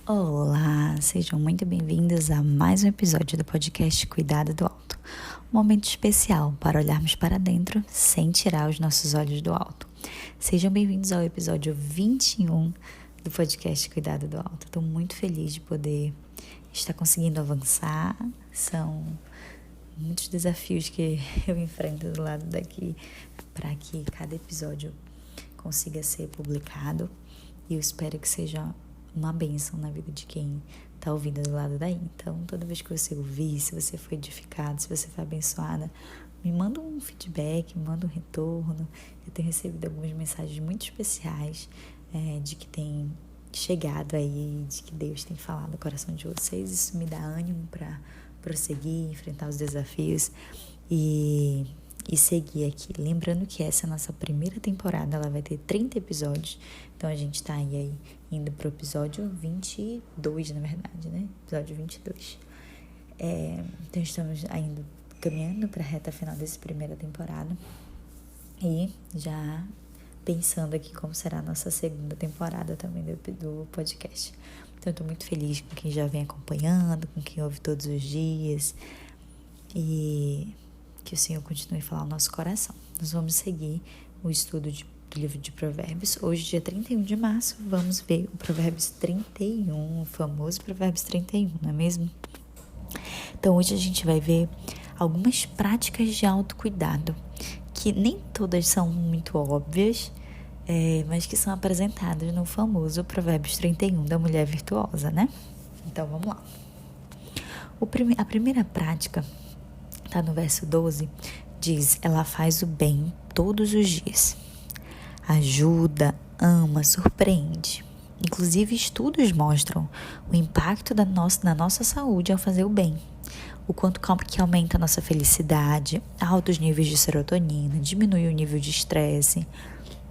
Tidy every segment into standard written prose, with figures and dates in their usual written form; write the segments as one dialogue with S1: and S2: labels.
S1: Olá, sejam muito bem-vindos a mais um episódio do podcast Cuidado do Alto. Um momento especial para olharmos para dentro sem tirar os nossos olhos do alto. Sejam bem-vindos ao episódio 21 do podcast Cuidado do Alto. Estou muito feliz de poder estar conseguindo avançar. São muitos desafios que eu enfrento do lado daqui para que cada episódio consiga ser publicado. E eu espero que seja uma bênção na vida de quem está ouvindo do lado daí. Então, toda vez que você ouvir, se você foi edificado, se você foi abençoada, me manda um feedback, me manda um retorno. Eu tenho recebido algumas mensagens muito especiais de que tem chegado aí, de que Deus tem falado no coração de vocês. Isso me dá ânimo para prosseguir, enfrentar os desafios e seguir aqui. Lembrando que essa é a nossa primeira temporada, ela vai ter 30 episódios. Então a gente tá aí indo pro episódio 22, na verdade, né? Episódio 22. Então estamos ainda caminhando para a reta final dessa primeira temporada. E já pensando aqui como será a nossa segunda temporada também do podcast. Então eu tô muito feliz com quem já vem acompanhando, com quem ouve todos os dias. E que o Senhor continue a falar no nosso coração. Nós vamos seguir o estudo do livro de Provérbios. Hoje, dia 31 de março, vamos ver o Provérbios 31, o famoso Provérbios 31, não é mesmo? Então, hoje a gente vai ver algumas práticas de autocuidado, que nem todas são muito óbvias, mas que são apresentadas no famoso Provérbios 31 da mulher virtuosa, né? Então, vamos lá. A primeira prática tá no verso 12, diz: ela faz o bem todos os dias. Ajuda, ama, surpreende. Inclusive, estudos mostram o impacto na nossa saúde ao fazer o bem. O quanto que aumenta a nossa felicidade, altos níveis de serotonina, diminui o nível de estresse.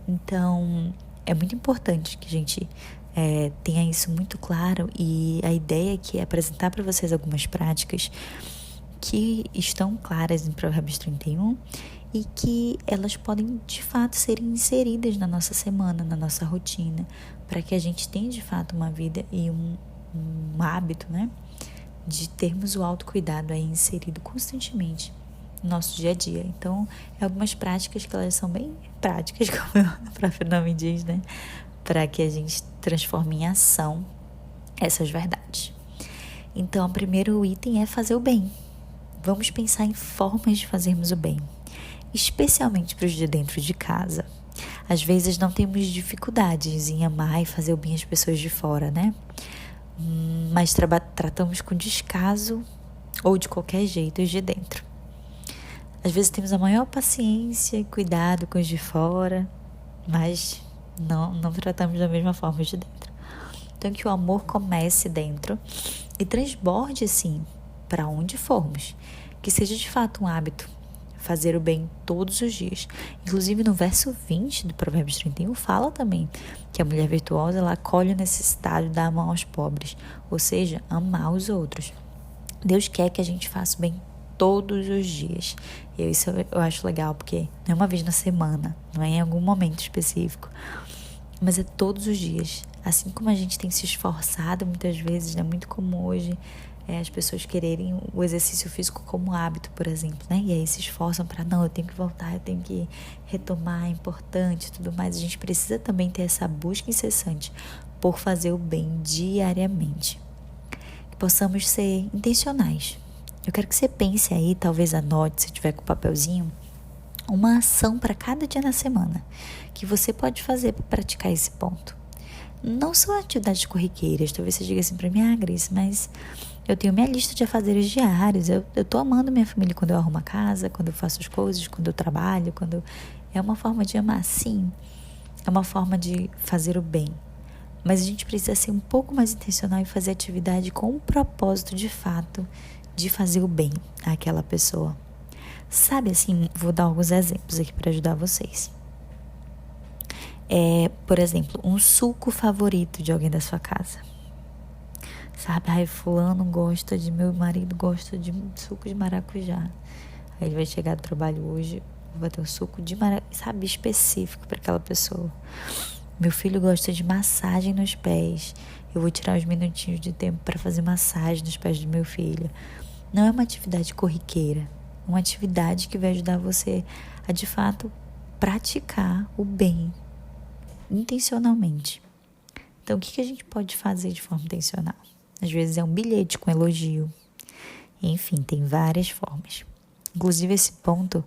S1: Então, é muito importante que a gente tenha isso muito claro. E a ideia aqui é apresentar para vocês algumas práticas que estão claras em Provérbios 31 e que elas podem, de fato, ser inseridas na nossa semana, na nossa rotina, para que a gente tenha, de fato, uma vida e um hábito, né, de termos o autocuidado aí inserido constantemente no nosso dia a dia. Então, algumas práticas que elas são bem práticas, como o próprio nome diz, né, para que a gente transforme em ação essas verdades. Então, o primeiro item é fazer o bem. Vamos pensar em formas de fazermos o bem, especialmente para os de dentro de casa. Às vezes não temos dificuldades em amar e fazer o bem às pessoas de fora, né? Mas tratamos com descaso ou de qualquer jeito os de dentro. Às vezes temos a maior paciência e cuidado com os de fora, mas não tratamos da mesma forma os de dentro. Então que o amor comece dentro e transborde, sim, para onde formos, que seja de fato um hábito fazer o bem todos os dias. Inclusive no verso 20 do Provérbios 31 fala também que a mulher virtuosa, ela acolhe o necessitado e dá a mão aos pobres, ou seja, amar os outros. Deus quer que a gente faça o bem todos os dias. E isso eu acho legal, porque não é uma vez na semana, não é em algum momento específico, mas é todos os dias. Assim como a gente tem se esforçado muitas vezes, é muito comum hoje as pessoas quererem o exercício físico como hábito, por exemplo, né? E aí se esforçam para, não, eu tenho que voltar, eu tenho que retomar, é importante e tudo mais. A gente precisa também ter essa busca incessante por fazer o bem diariamente. Que possamos ser intencionais. Eu quero que você pense aí, talvez anote, se tiver com o papelzinho, uma ação para cada dia na semana que você pode fazer para praticar esse ponto. Não são atividades corriqueiras, talvez você diga assim para mim, Grace, mas eu tenho minha lista de afazeres diários, eu tô amando minha família quando eu arrumo a casa, quando eu faço as coisas, quando eu trabalho, é uma forma de amar, sim, é uma forma de fazer o bem, mas a gente precisa ser um pouco mais intencional e fazer atividade com o propósito, de fato, de fazer o bem àquela pessoa. Sabe assim, vou dar alguns exemplos aqui para ajudar vocês. Por exemplo, um suco favorito de alguém da sua casa. Sabe, meu marido gosta de suco de maracujá. Aí ele vai chegar do trabalho hoje, vai ter um suco de maracujá, sabe, específico para aquela pessoa. Meu filho gosta de massagem nos pés. Eu vou tirar uns minutinhos de tempo para fazer massagem nos pés do meu filho. Não é uma atividade corriqueira. É uma atividade que vai ajudar você a, de fato, praticar o bem intencionalmente. Então, o que a gente pode fazer de forma intencional? Às vezes é um bilhete com elogio. Enfim, tem várias formas. Inclusive, esse ponto,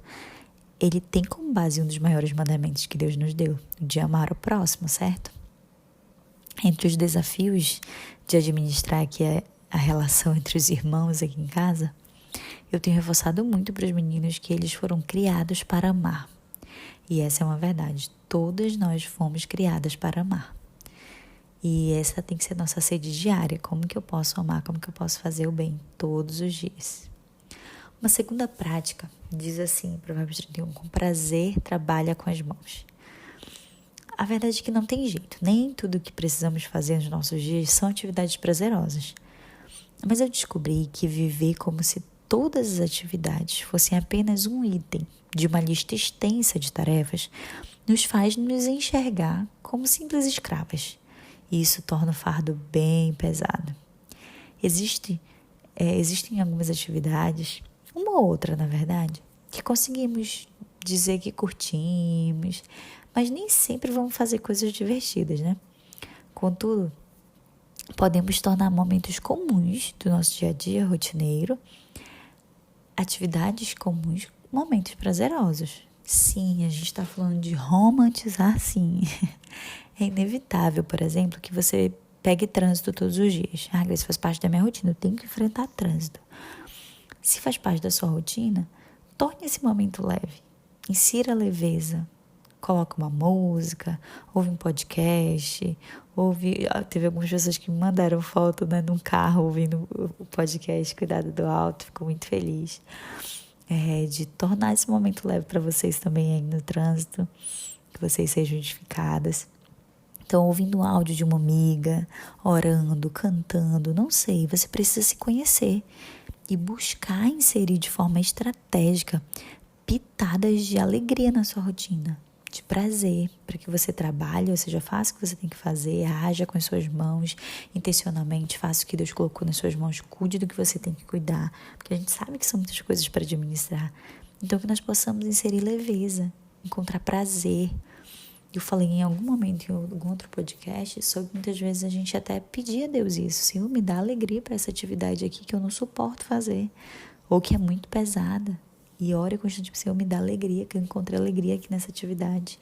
S1: ele tem como base um dos maiores mandamentos que Deus nos deu, o de amar o próximo, certo? Entre os desafios de administrar aqui a relação entre os irmãos aqui em casa, eu tenho reforçado muito para os meninos que eles foram criados para amar. E essa é uma verdade. Todas nós fomos criadas para amar. E essa tem que ser nossa sede diária. Como que eu posso amar? Como que eu posso fazer o bem todos os dias? Uma segunda prática diz assim, Provérbios 31, com prazer trabalha com as mãos. A verdade é que não tem jeito. Nem tudo que precisamos fazer nos nossos dias são atividades prazerosas. Mas eu descobri que viver como se todas as atividades fossem apenas um item de uma lista extensa de tarefas nos faz nos enxergar como simples escravas. E isso torna o fardo bem pesado. Existem algumas atividades, uma ou outra na verdade, que conseguimos dizer que curtimos, mas nem sempre vamos fazer coisas divertidas, né? Contudo, podemos tornar momentos comuns do nosso dia a dia rotineiro, atividades comuns, momentos prazerosos. Sim, a gente está falando de romantizar, sim. É inevitável, por exemplo, que você pegue trânsito todos os dias. Isso faz parte da minha rotina, eu tenho que enfrentar trânsito. Se faz parte da sua rotina, torne esse momento leve. Insira leveza. Coloca uma música, ouve um podcast, teve algumas pessoas que me mandaram foto, né, num carro ouvindo o podcast Cuidado do Alto, fico muito feliz de tornar esse momento leve para vocês também aí no trânsito, que vocês sejam edificadas. Então, ouvindo o áudio de uma amiga, orando, cantando, não sei, você precisa se conhecer e buscar inserir de forma estratégica pitadas de alegria na sua rotina, de prazer, para que você trabalhe, ou seja, faça o que você tem que fazer, haja com as suas mãos, intencionalmente, faça o que Deus colocou nas suas mãos, cuide do que você tem que cuidar, porque a gente sabe que são muitas coisas para administrar. Então, que nós possamos inserir leveza, encontrar prazer. Eu falei em algum momento, em algum outro podcast, sobre muitas vezes a gente até pedir a Deus isso. Senhor, me dá alegria para essa atividade aqui que eu não suporto fazer, ou que é muito pesada. E ore constantemente, Senhor, me dá alegria, que eu encontrei alegria aqui nessa atividade.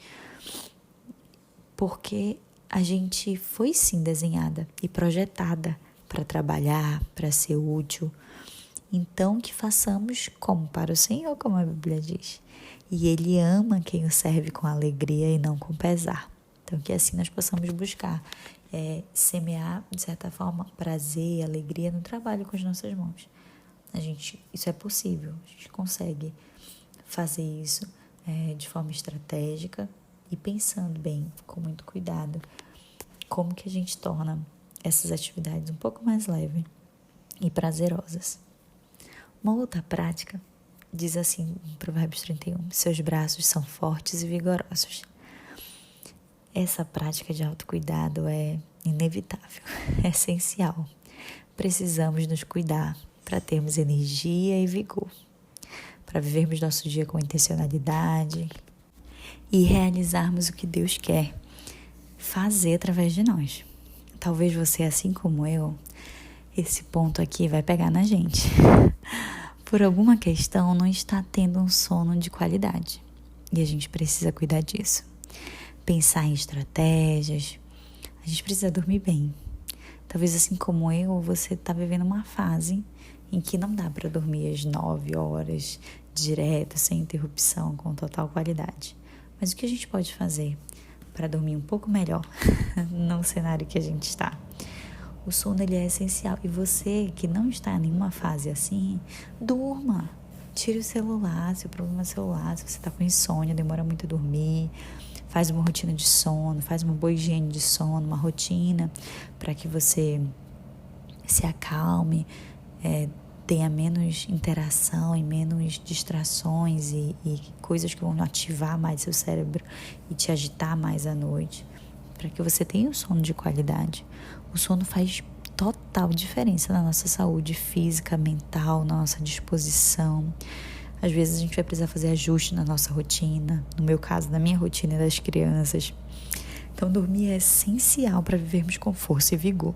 S1: Porque a gente foi sim desenhada e projetada para trabalhar, para ser útil. Então, que façamos como para o Senhor, como a Bíblia diz. E Ele ama quem o serve com alegria e não com pesar. Então, que assim nós possamos buscar semear, de certa forma, prazer e alegria no trabalho com as nossas mãos. Isso é possível, a gente consegue fazer isso de forma estratégica e pensando bem, com muito cuidado, como que a gente torna essas atividades um pouco mais leves e prazerosas. Uma outra prática diz assim em Provérbios 31, seus braços são fortes e vigorosos. Essa prática de autocuidado é inevitável, é essencial. Precisamos nos cuidar para termos energia e vigor, para vivermos nosso dia com intencionalidade e realizarmos o que Deus quer fazer através de nós. Talvez você, assim como eu, esse ponto aqui vai pegar na gente. Por alguma questão, não está tendo um sono de qualidade e a gente precisa cuidar disso. Pensar em estratégias, a gente precisa dormir bem. Talvez assim como eu, você está vivendo uma fase em que não dá para dormir às 9 horas direto, sem interrupção, com total qualidade. Mas o que a gente pode fazer para dormir um pouco melhor no cenário que a gente está? O sono ele é essencial. E você que não está em nenhuma fase assim, durma. Tire o celular, se o problema é o celular, se você está com insônia, demora muito a dormir, faz uma rotina de sono, faz uma boa higiene de sono, uma rotina para que você se acalme, tenha menos interação e menos distrações e coisas que vão ativar mais seu cérebro e te agitar mais à noite, para que você tenha um sono de qualidade. O sono faz total diferença na nossa saúde física, mental, na nossa disposição. Às vezes a gente vai precisar fazer ajuste na nossa rotina, no meu caso, na minha rotina e das crianças. Então, dormir é essencial para vivermos com força e vigor.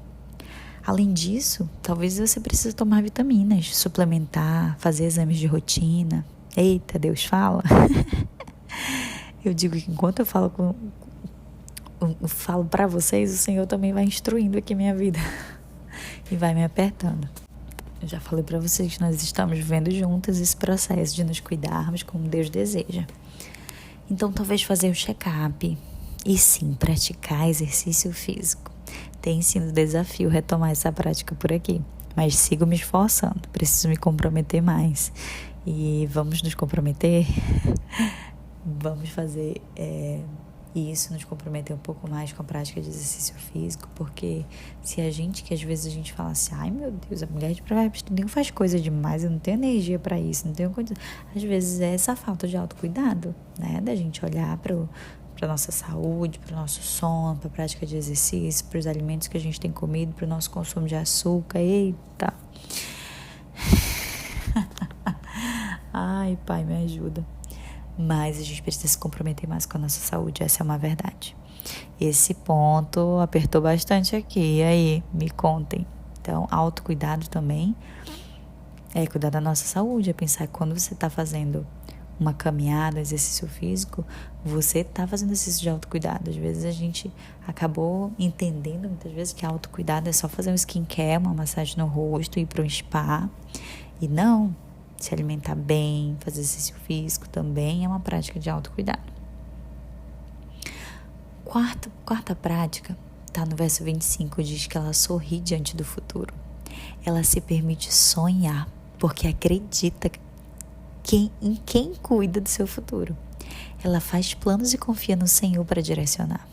S1: Além disso, talvez você precise tomar vitaminas, suplementar, fazer exames de rotina. Eita, Deus fala! Eu digo que enquanto eu falo para vocês, o Senhor também vai instruindo aqui minha vida e vai me apertando. Eu já falei para vocês que nós estamos vivendo juntas esse processo de nos cuidarmos como Deus deseja. Então, talvez fazer o check-up e sim, praticar exercício físico. Tem sido um desafio retomar essa prática por aqui, mas sigo me esforçando, preciso me comprometer mais. E vamos nos comprometer? Vamos fazer isso, nos comprometer um pouco mais com a prática de exercício físico, porque se a gente, que às vezes a gente fala assim, ai meu Deus, a mulher de provérbios não faz coisa demais, eu não tenho energia para isso, não tenho coisa. Às vezes é essa falta de autocuidado, né? Da gente olhar para a nossa saúde, para o nosso sono, para a prática de exercício, para os alimentos que a gente tem comido, para o nosso consumo de açúcar. Eita! Ai, Pai, me ajuda. Mas a gente precisa se comprometer mais com a nossa saúde, essa é uma verdade. Esse ponto apertou bastante aqui, e aí, me contem. Então, autocuidado também é cuidar da nossa saúde, é pensar que quando você está fazendo uma caminhada, exercício físico, você está fazendo exercício de autocuidado. Às vezes a gente acabou entendendo, muitas vezes, que autocuidado é só fazer um skincare, uma massagem no rosto, ir para um spa. E não, se alimentar bem, fazer exercício físico também é uma prática de autocuidado. Quarta prática, está no verso 25, diz que ela sorri diante do futuro. Ela se permite sonhar, porque acredita em quem cuida do seu futuro. Ela faz planos e confia no Senhor para direcionar.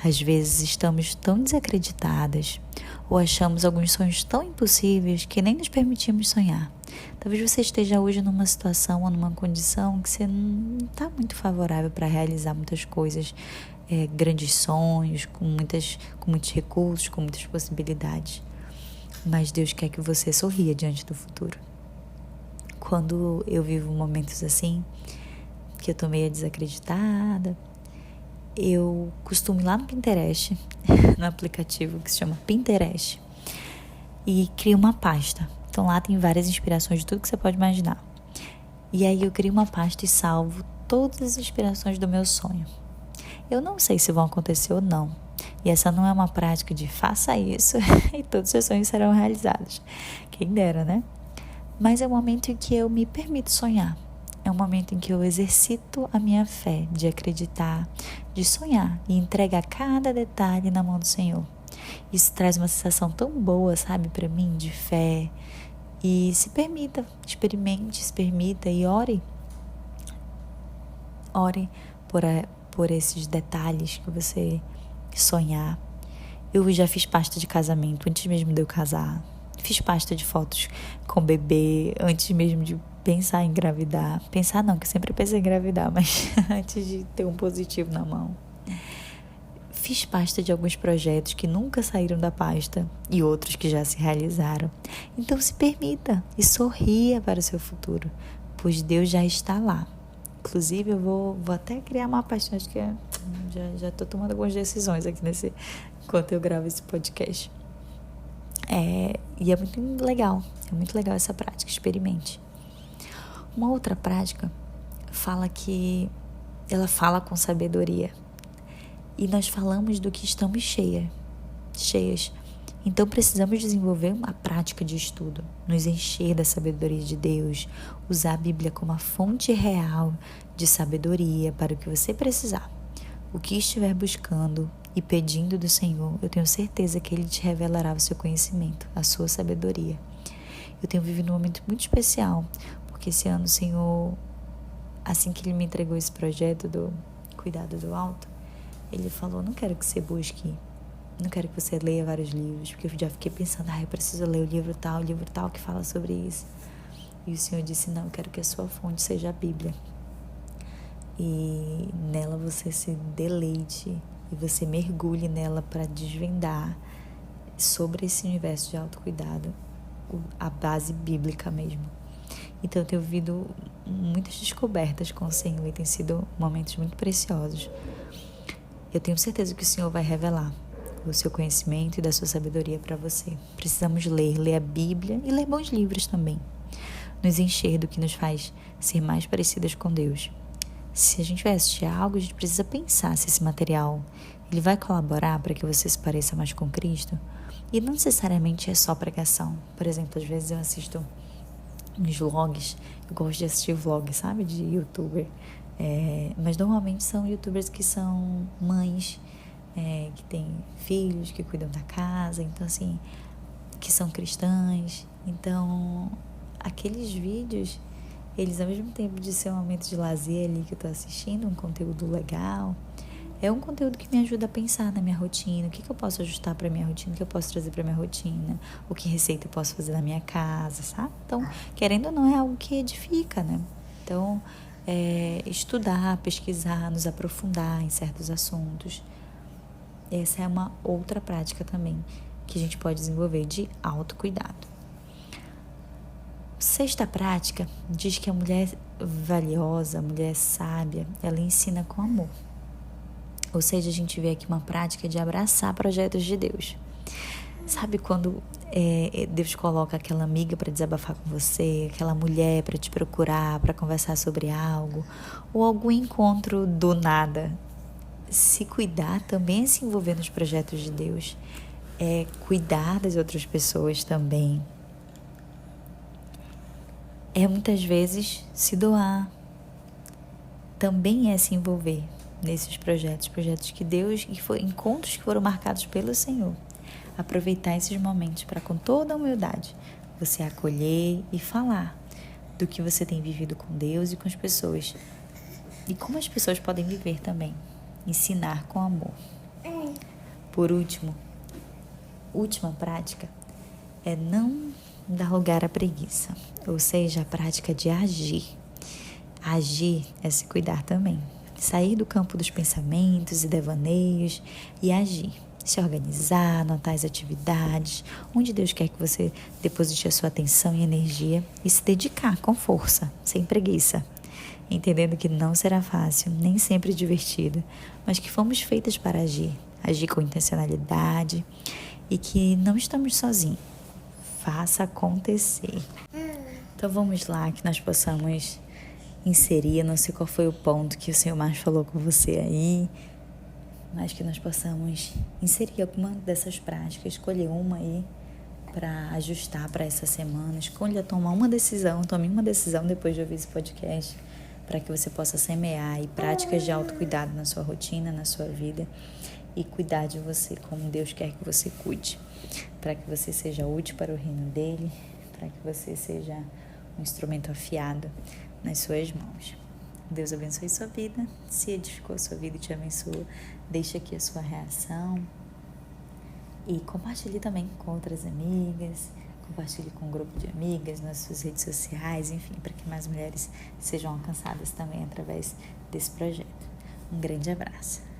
S1: Às vezes estamos tão desacreditadas ou achamos alguns sonhos tão impossíveis que nem nos permitimos sonhar. Talvez você esteja hoje numa situação ou numa condição que você não está muito favorável para realizar muitas coisas, grandes sonhos, com muitos recursos, com muitas possibilidades. Mas Deus quer que você sorria diante do futuro. Quando eu vivo momentos assim, que eu tô meio desacreditada, eu costumo ir lá no Pinterest, no aplicativo que se chama Pinterest, e crio uma pasta. Então lá tem várias inspirações de tudo que você pode imaginar. E aí eu crio uma pasta e salvo todas as inspirações do meu sonho. Eu não sei se vão acontecer ou não. E essa não é uma prática de faça isso e todos os seus sonhos serão realizados. Quem dera, né? Mas é um momento em que eu me permito sonhar. É um momento em que eu exercito a minha fé de acreditar, de sonhar e entregar cada detalhe na mão do Senhor. Isso traz uma sensação tão boa, sabe, para mim, de fé. E se permita, experimente, se permita e ore. Ore por esses detalhes que você sonhar. Eu já fiz pasta de casamento antes mesmo de eu casar. Fiz pasta de fotos com bebê antes mesmo de pensar em engravidar. Pensar não, que eu sempre pensei em engravidar, mas antes de ter um positivo na mão. Fiz pasta de alguns projetos que nunca saíram da pasta e outros que já se realizaram. Então se permita e sorria para o seu futuro, pois Deus já está lá. Inclusive eu vou até criar uma pasta, acho que já estou tomando algumas decisões aqui enquanto eu gravo esse podcast. E é muito legal essa prática, experimente. Uma outra prática ela fala com sabedoria. E nós falamos do que estamos cheias. Então precisamos desenvolver uma prática de estudo, nos encher da sabedoria de Deus, usar a Bíblia como a fonte real de sabedoria para o que você precisar. O que estiver buscando e pedindo do Senhor, eu tenho certeza que Ele te revelará o seu conhecimento, a sua sabedoria. Eu tenho vivido um momento muito especial, porque esse ano o Senhor, assim que Ele me entregou esse projeto do Cuidado do Alto, Ele falou, não quero que você busque, não quero que você leia vários livros, porque eu já fiquei pensando, eu preciso ler o livro tal que fala sobre isso. E o Senhor disse, não, eu quero que a sua fonte seja a Bíblia. E nela você se deleite e você mergulhe nela para desvendar sobre esse universo de autocuidado, a base bíblica mesmo. Então eu tenho vivido muitas descobertas com o Senhor e tem sido momentos muito preciosos. Eu tenho certeza que o Senhor vai revelar o seu conhecimento e da sua sabedoria para você. Precisamos ler a Bíblia e ler bons livros também. Nos encher do que nos faz ser mais parecidas com Deus. Se a gente vai assistir algo, a gente precisa pensar se esse material ele vai colaborar para que você se pareça mais com Cristo. E não necessariamente é só pregação. Por exemplo, às vezes eu assisto uns vlogs, eu gosto de assistir vlogs, sabe, de youtuber. Mas normalmente são youtubers que são mães, que têm filhos, que cuidam da casa, então assim, que são cristãs. Então, aqueles vídeos, eles ao mesmo tempo de ser um momento de lazer ali que eu tô assistindo, um conteúdo legal, é um conteúdo que me ajuda a pensar na minha rotina, o que eu posso ajustar para minha rotina, o que eu posso trazer para minha rotina, o que receita eu posso fazer na minha casa, sabe? Então, querendo ou não, é algo que edifica, né? Então, estudar, pesquisar, nos aprofundar em certos assuntos. Essa é uma outra prática também que a gente pode desenvolver de autocuidado. Sexta prática diz que a mulher valiosa, a mulher sábia, ela ensina com amor. Ou seja, a gente vê aqui uma prática de abraçar projetos de Deus. Sabe quando Deus coloca aquela amiga para desabafar com você, aquela mulher para te procurar, para conversar sobre algo, ou algum encontro do nada? Se cuidar também é se envolver nos projetos de Deus, é cuidar das outras pessoas também. É muitas vezes se doar, também é se envolver nesses projetos que Deus, encontros que foram marcados pelo Senhor. Aproveitar esses momentos para, com toda a humildade, você acolher e falar do que você tem vivido com Deus e com as pessoas. E como as pessoas podem viver também. Ensinar com amor. Por último, última prática é não dar lugar à preguiça. Ou seja, a prática de agir. Agir é se cuidar também. Sair do campo dos pensamentos e devaneios e agir. Se organizar, anotar as atividades, onde Deus quer que você deposite a sua atenção e energia e se dedicar com força, sem preguiça. Entendendo que não será fácil, nem sempre divertido, mas que fomos feitas para agir com intencionalidade e que não estamos sozinhos. Faça acontecer. Então vamos lá, que nós possamos inserir, não sei qual foi o ponto que o Senhor mais falou com você aí, mas que nós possamos inserir alguma dessas práticas, escolher uma aí para ajustar para essa semana, escolha tomar uma decisão, tome uma decisão depois de ouvir esse podcast, para que você possa semear aí práticas de autocuidado na sua rotina, na sua vida e cuidar de você como Deus quer que você cuide, para que você seja útil para o reino dele, para que você seja um instrumento afiado nas suas mãos. Deus abençoe sua vida, se edificou a sua vida e te abençoa, deixa aqui a sua reação e compartilhe também com outras amigas, compartilhe com um grupo de amigas nas suas redes sociais, enfim, para que mais mulheres sejam alcançadas também através desse projeto. Um grande abraço.